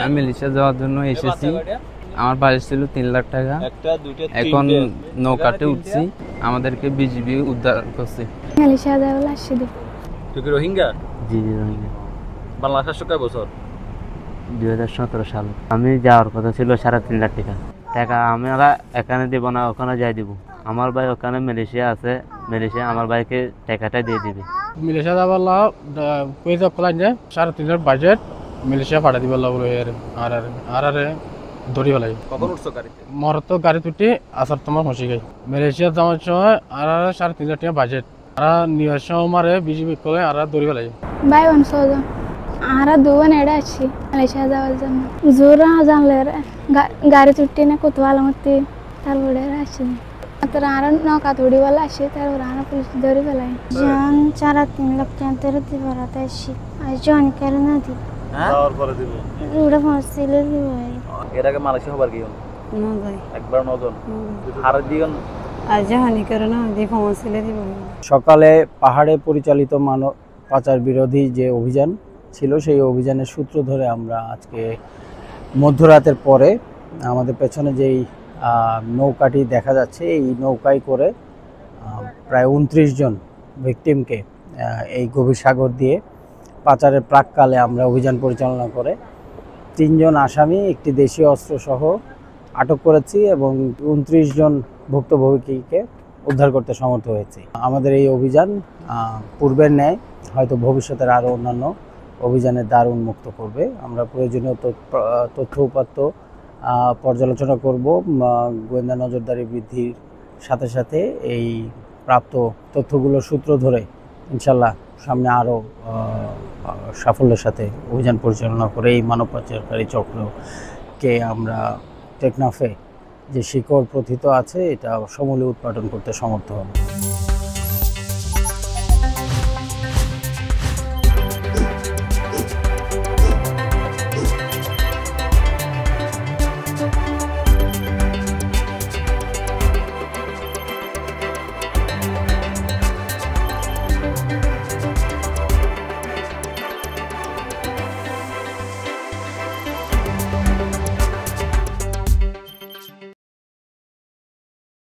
আমি মালয়েশিয়া যাওয়ার জন্য এসেছি। আমার বাজেট ছিল 3 লাখ টাকা। এখন নৌকাতে উঠছি, আমাদেরকে বিজিবি উদ্ধার করছে। মালয়েশিয়া যাওয়ার আসছি। তুই কি রোহিঙ্গা? জি জি রোহিঙ্গা। বাংলাদেশ আসছো কয় বছর? 2017 সাল। আমি যাওয়ার কথা ছিল 3.5 লাখ টাকা। টাকা আমরা এখানে দেব না, ওখানে যাই দিব। আমার ভাই ওখানে মালয়েশিয়া আছে, মালয়েশিয়া আমার ভাইকে টাকাটা দিয়ে দিবে। মালয়েশিয়া যাবার লাভ পয়সা খোলা যায় 3.5 লাখ বাজেট মালয়েশিয়া পাঠা দিবার লাভ আর ধরি ফেলাই। কখন উঠছো গাড়িতে? মর তো গাড়ি তুটি আসার তোমার হসি গাই মালয়েশিয়া যাওয়ার সময় আর 3.5 লাখ টাকা বাজেট আর নিয়ার সময় মারে বিজিবি করে আর ধরি ফেলাই। বাই ওয়ান সোজা আর দুवन এড়ে আছি মালয়েশিয়া যাওয়ার জন্য। জোরা জানলে গাড়ি তুটি না কত আলামতি তারপরে আসছি। আর নৌকা তুড়ি বলে আসি, তারপরে আর পুলিশ ধরি ফেলাই। জান 4-3 লাখ টাকা ধরতে পারাতে আসি আর জন করে না দি যাওয়ার পরে দিব রুড়ে পৌঁছলে দিব। এর আগে মালয়েশিয়া হবার গিয়ে না যাই একবার নজন আর দিগন আজ হানি করে না দি পৌঁছলে দিব। সকালে পাহাড়ে পরিচালিত মানব পাচার বিরোধী যে অভিযান ছিল, সেই অভিযানের সূত্র ধরে আমরা আজকে মধ্যরাতের পরে আমাদের পেছনে যেই নৌকাটি দেখা যাচ্ছে, এই নৌকায় করে প্রায় 29 জন ভিকটিমকে এই গভীর সাগর দিয়ে পাচারের প্রাককালে আমরা অভিযান পরিচালনা করে 3 জন আসামি, একটি দেশীয় অস্ত্রসহ আটক করেছি এবং 29 জন ভুক্তভোগীকে উদ্ধার করতে সমর্থ হয়েছি। আমাদের এই অভিযান পূর্বের ন্যায় হয়তো ভবিষ্যতের আরও অন্যান্য অভিযানের দ্বার উন্মুক্ত করবে। আমরা প্রয়োজনীয় তথ্য উপাত্ত পর্যালোচনা করব। গোয়েন্দা নজরদারি বৃদ্ধির সাথে সাথে এই প্রাপ্ত তথ্যগুলোর সূত্র ধরে ইনশাল্লাহ সামনে আরও সাফল্যের সাথে অভিযান পরিচালনা করে এই মানব পাচারকারী চক্রকে আমরা টেকনাফে যে শিকড় প্রথিত আছে এটা সমূলে উৎপাদন করতে সমর্থ হব।